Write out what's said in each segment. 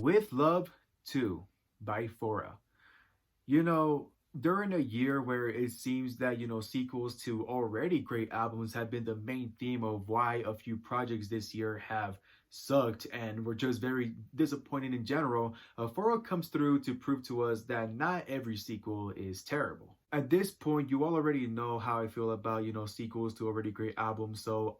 With Love 2 by Phora. You know, during a year where it seems that, sequels to already great albums have been the main theme of why a few projects this year have sucked and were just very disappointing in general, Phora comes through to prove to us that not every sequel is terrible. At this point, you all already know how I feel about, sequels to already great albums, so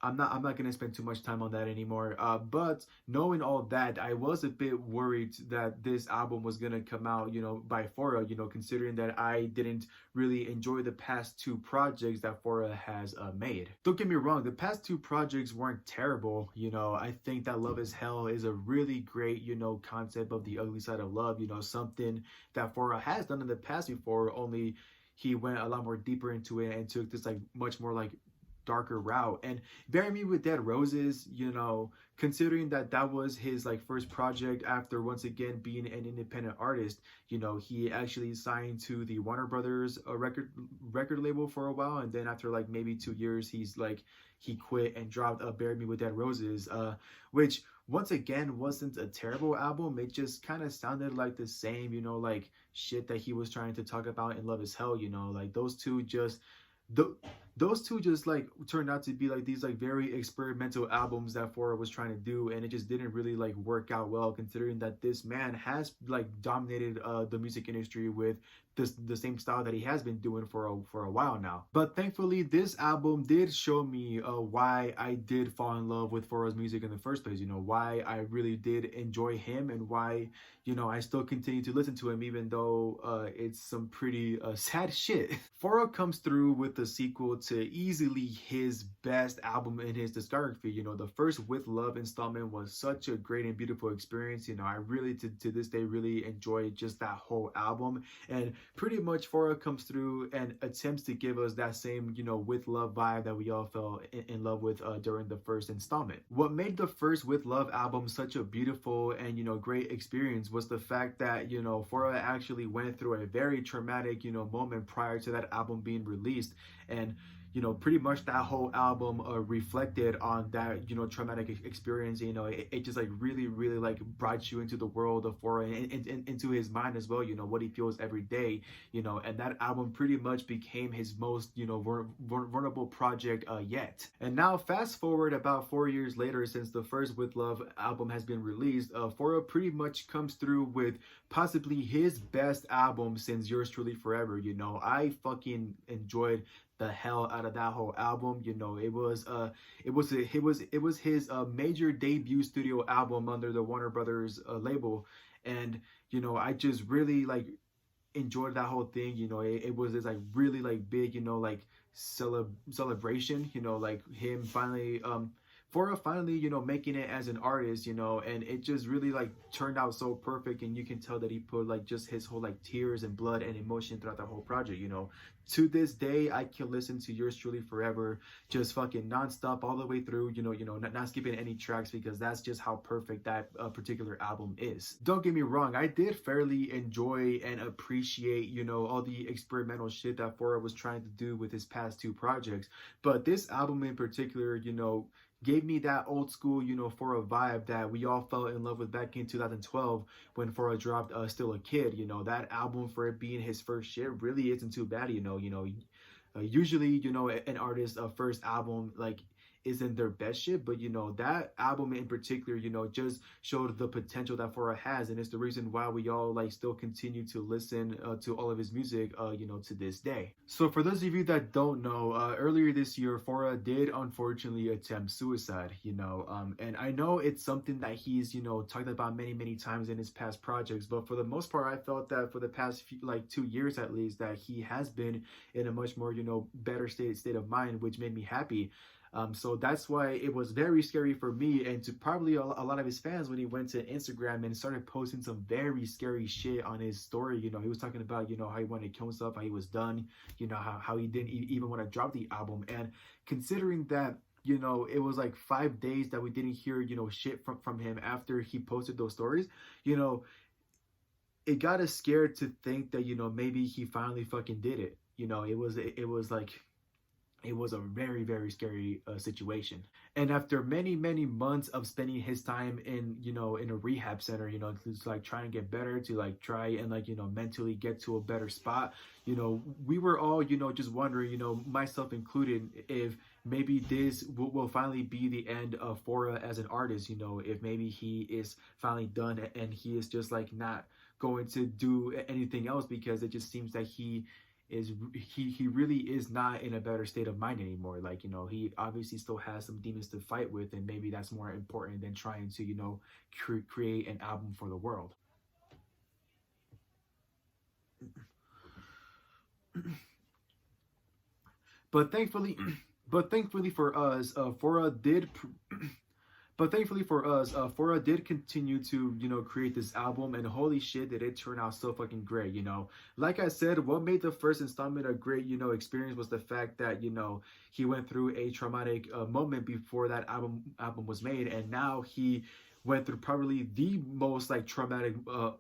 I'm not gonna spend too much time on that anymore. But knowing all that, I was a bit worried that this album was gonna come out, by Phora. Considering that I didn't really enjoy the past two projects that Phora has made. Don't get me wrong, the past two projects weren't terrible. I think that Love Is Hell is a really great, concept of the ugly side of love. Something that Phora has done in the past before. Only he went a lot more deeper into it and took this like much more like darker route. And Bury Me with Dead Roses, considering that that was his like first project after once again being an independent artist, he actually signed to the Warner Brothers record label for a while, and then after like maybe 2 years, he quit and dropped Bury Me with Dead Roses, which once again wasn't a terrible album. It just kind of sounded like the same, like shit that he was trying to talk about in Love Is Hell. Like th- those two just like turned out to be like these like very experimental albums that Phora was trying to do, and it just didn't really like work out well, considering that this man has like dominated the music industry with the same style that he has been doing for a while now. But thankfully, this album did show me why I did fall in love with Phora's music in the first place. Why I really did enjoy him, and why I still continue to listen to him even though it's some pretty sad shit. Phora comes through with the sequel to easily his best album in his discography. The first With Love installment was such a great and beautiful experience. I really to this day really enjoy just that whole album, and pretty much Phora comes through and attempts to give us that same With Love vibe that we all fell in love with during the first installment. What made the first With Love album such a beautiful and great experience was the fact that Phora actually went through a very traumatic moment prior to that album being released, and pretty much that whole album reflected on that, traumatic experience. It just like really, really like brought you into the world of Phora and into his mind as well, what he feels every day, and that album pretty much became his most, vulnerable project yet. And now fast forward about 4 years later, since the first With Love album has been released, Phora pretty much comes through with possibly his best album since Yours Truly Forever. I fucking enjoyed the hell out of that whole album. It was his major debut studio album under the Warner Brothers label, and I just really like enjoyed that whole thing. It was this like really like big, like celebration, like him finally Phora finally, making it as an artist, and it just really like turned out so perfect, and you can tell that he put like just his whole like tears and blood and emotion throughout the whole project. To this day, I can listen to Yours Truly Forever just fucking nonstop all the way through, not skipping any tracks, because that's just how perfect that particular album is. Don't get me wrong, I did fairly enjoy and appreciate, all the experimental shit that Phora was trying to do with his past two projects, but this album in particular, gave me that old school, Phora vibe that we all fell in love with back in 2012 when Phora dropped Still a Kid. That album, for it being his first shit, really isn't too bad. Usually, an artist's first album like isn't their best shit, but that album in particular, just showed the potential that Phora has, and it's the reason why we all like still continue to listen to all of his music, to this day. So for those of you that don't know, earlier this year, Phora did unfortunately attempt suicide, and I know it's something that he's, talked about many times in his past projects, but for the most part, I felt that for the past few, like 2 years at least, that he has been in a much more, better state of mind, which made me happy. So that's why it was very scary for me and to probably a lot of his fans when he went to Instagram and started posting some very scary shit on his story. He was talking about, how he wanted to kill himself, how he was done, how he didn't even want to drop the album. And considering that, it was like 5 days that we didn't hear, shit from him after he posted those stories, it got us scared to think that, maybe he finally fucking did it. It was like, it was a very very scary situation. And after many many months of spending his time in, in a rehab center, to like try and get better, to like try and like, mentally get to a better spot, we were all, just wondering, myself included, if maybe this will finally be the end of Phora as an artist, if maybe he is finally done and he is just like not going to do anything else, because it just seems that he really is not in a better state of mind anymore. Like, he obviously still has some demons to fight with, and maybe that's more important than trying to, create an album for the world. But thankfully, but thankfully for us, Fora did But thankfully for us, Phora did continue to, create this album, and holy shit, did it turn out so fucking great, Like I said, what made the first installment a great, experience was the fact that, he went through a traumatic moment before that album was made, and now he went through probably the most like traumatic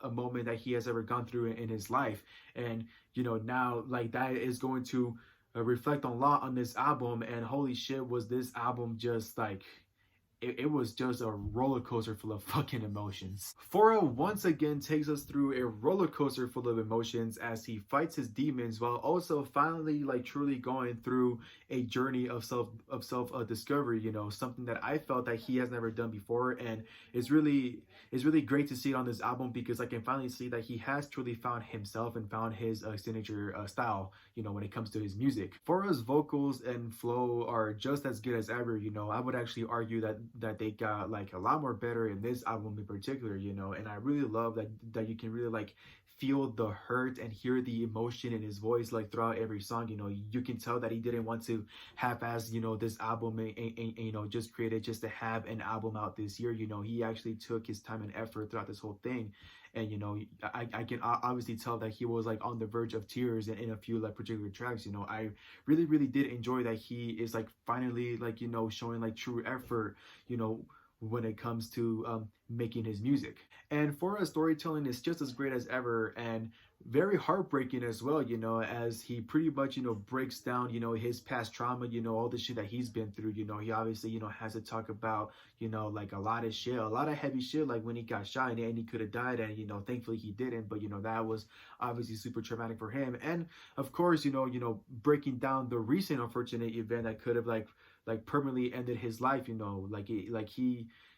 a moment that he has ever gone through in his life, and now like that is going to reflect a lot on this album, and holy shit, was this album just like it was just a roller coaster full of fucking emotions. Fora once again takes us through a roller coaster full of emotions as he fights his demons while also finally like truly going through a journey of self discovery. Something that I felt that he has never done before, and it's really great to see it on this album because I can finally see that he has truly found himself and found his signature style. When it comes to his music, Fora's vocals and flow are just as good as ever. I would actually argue that they got like a lot more better in this album in particular. And I really love that you can really like feel the hurt and hear the emotion in his voice like throughout every song. You can tell that he didn't want to half-ass this album and just created just to have an album out this year. He actually took his time and effort throughout this whole thing, and I can obviously tell that he was like on the verge of tears in a few like particular tracks. I really really did enjoy that he is like finally like showing like true effort, you know when it comes to making his music. And Fora's storytelling is just as great as ever, and very heartbreaking as well, as he pretty much, breaks down, his past trauma, all the shit that he's been through. He obviously, has to talk about, like a lot of shit, a lot of heavy shit, like when he got shot and he could have died, and, thankfully he didn't, but, that was obviously super traumatic for him. And of course, breaking down the recent unfortunate event that could have like permanently ended his life,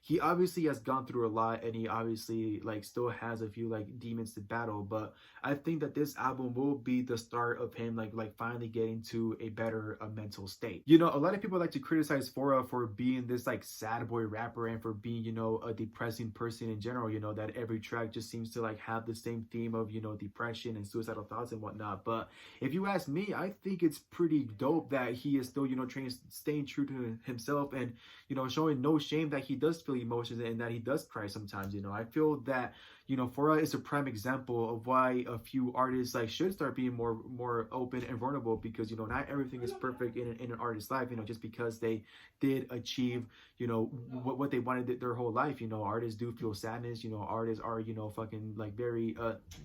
he obviously has gone through a lot, and he obviously like still has a few like demons to battle, but I think that this album will be the start of him like finally getting to a better mental state. A lot of people like to criticize Phora for being this like sad boy rapper, and for being a depressing person in general, that every track just seems to like have the same theme of depression and suicidal thoughts and whatnot. But if you ask me, I think it's pretty dope that he is still staying true to himself, and showing no shame that he does feel emotions and that he does cry sometimes. I feel that Phora is a prime example of why a few artists like should start being more open and vulnerable, because not everything is perfect in an artist's life. Just because they did achieve what they wanted their whole life. Artists do feel sadness. Artists are fucking like very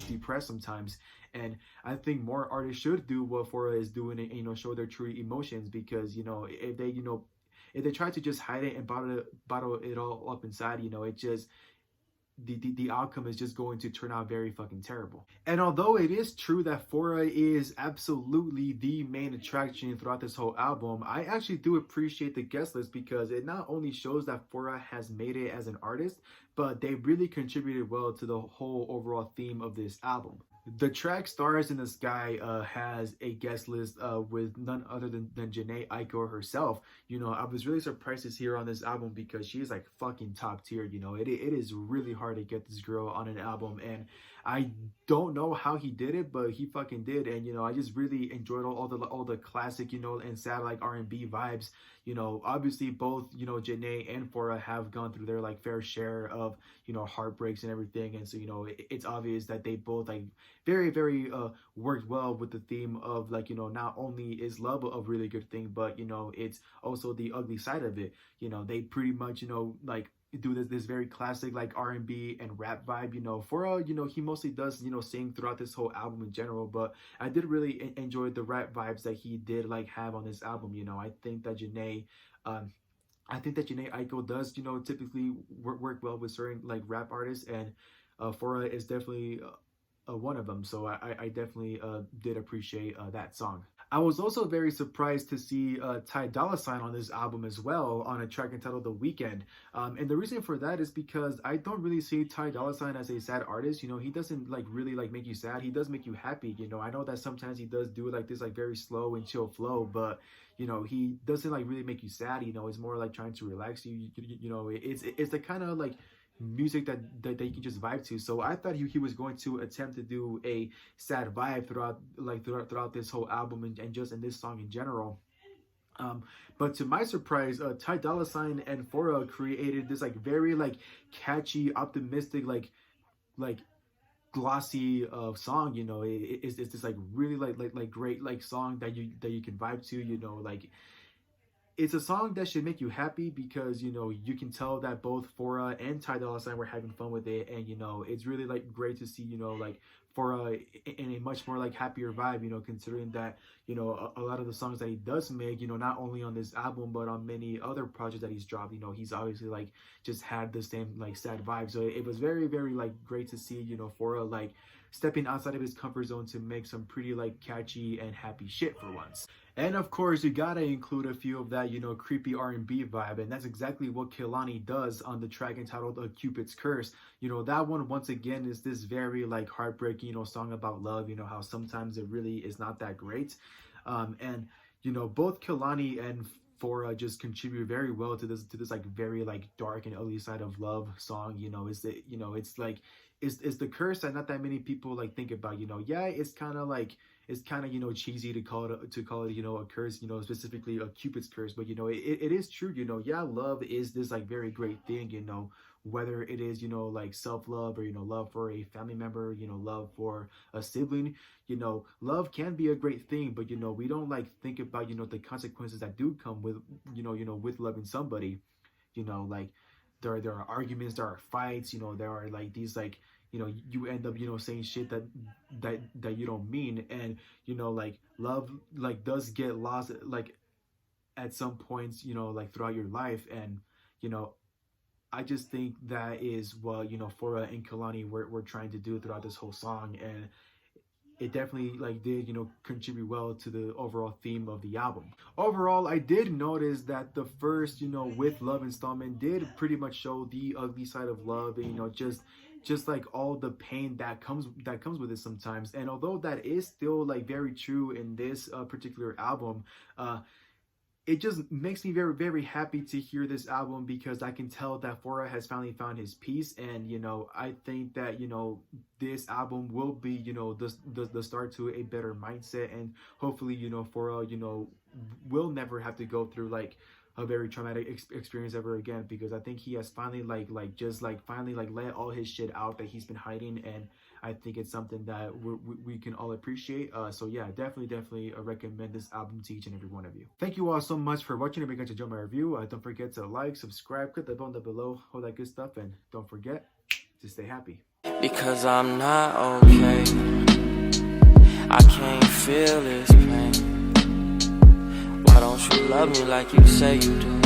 depressed sometimes, and I think more artists should do what Phora is doing, and show their true emotions, because if they try to just hide it and bottle it all up inside, it just the outcome is just going to turn out very fucking terrible. And although it is true that Phora is absolutely the main attraction throughout this whole album, I actually do appreciate the guest list, because it not only shows that Phora has made it as an artist, but they really contributed well to the whole overall theme of this album. The track Stars in the Sky has a guest list with none other than Janae Aiko herself. I was really surprised to see her on this album, because she is like fucking top tier. It is really hard to get this girl on an album, and I don't know how he did it, but he fucking did. And I just really enjoyed all the classic and sad like R&B vibes. Obviously both Janae and Phora have gone through their like fair share of heartbreaks and everything, and so it's obvious that they both like very very worked well with the theme of like not only is love a really good thing, but it's also the ugly side of it. They pretty much like do this very classic like R&B and rap vibe. Phora, he mostly does sing throughout this whole album in general, but I did really enjoy the rap vibes that he did like have on this album. I think that um, Janae Aiko does typically work well with certain like rap artists, and Phora is definitely one of them. So I definitely did appreciate that song. I was also very surprised to see Ty Dolla Sign on this album as well, on a track entitled "The Weekend." And the reason for that is because I don't really see Ty Dolla Sign as a sad artist. He doesn't like really like make you sad. He does make you happy. I know that sometimes he does do like this like very slow and chill flow, but he doesn't like really make you sad. It's more like trying to relax you. It's the kind of like music that you can just vibe to. So I thought he was going to attempt to do a sad vibe throughout this whole album, and just in this song in general. But to my surprise, Ty Dolla Sign and Phora created this like very like catchy, optimistic, like glossy song. It's this like really like great like song that you can vibe to. Like it's a song that should make you happy, because you can tell that both Phora and Ty Dolla Sign were having fun with it, and it's really like great to see like Phora in a much more like happier vibe, considering that a lot of the songs that he does make, not only on this album but on many other projects that he's dropped, he's obviously like just had the same like sad vibe. So it was very very like great to see Phora like stepping outside of his comfort zone to make some pretty like catchy and happy shit for once. And of course, you gotta include a few of that, creepy R&B vibe, and that's exactly what Kehlani does on the track entitled Cupid's Curse. That one, once again, is this very, like, heartbreaking, song about love, how sometimes it really is not that great. And, both Kehlani and Phora just contribute very well to this like very like dark and ugly side of love song. It's the curse that not that many people like think about. Yeah, it's kind of cheesy to call it a curse, specifically a Cupid's curse, but it is true. Yeah, love is this like very great thing, whether it is like self-love, or love for a family member, love for a sibling. Love can be a great thing, but we don't like think about the consequences that do come with with loving somebody. Like there are arguments, there are fights, there are like these like you end up saying shit that you don't mean, and like love like does get lost like at some points like throughout your life. And I just think that is what Phora and Kehlani were trying to do throughout this whole song, and it definitely like did contribute well to the overall theme of the album. Overall, I did notice that the first With Love installment did pretty much show the ugly side of love, and just like all the pain that comes with it sometimes. And although that is still like very true in this particular album, it just makes me very, very happy to hear this album, because I can tell that Phora has finally found his peace. And, I think that, this album will be, the start to a better mindset. And hopefully, Phora, will never have to go through like a very traumatic experience ever again, because I think he has finally finally let all his shit out that he's been hiding. And I think it's something that we can all appreciate. So yeah, definitely recommend this album to each and every one of you. Thank you all so much for watching. If you got to enjoy my review, don't forget to like, subscribe, click the button down below, all that good stuff, and don't forget to stay happy. Because I'm not okay, I can't feel this pain. Why don't you love me like you say you do?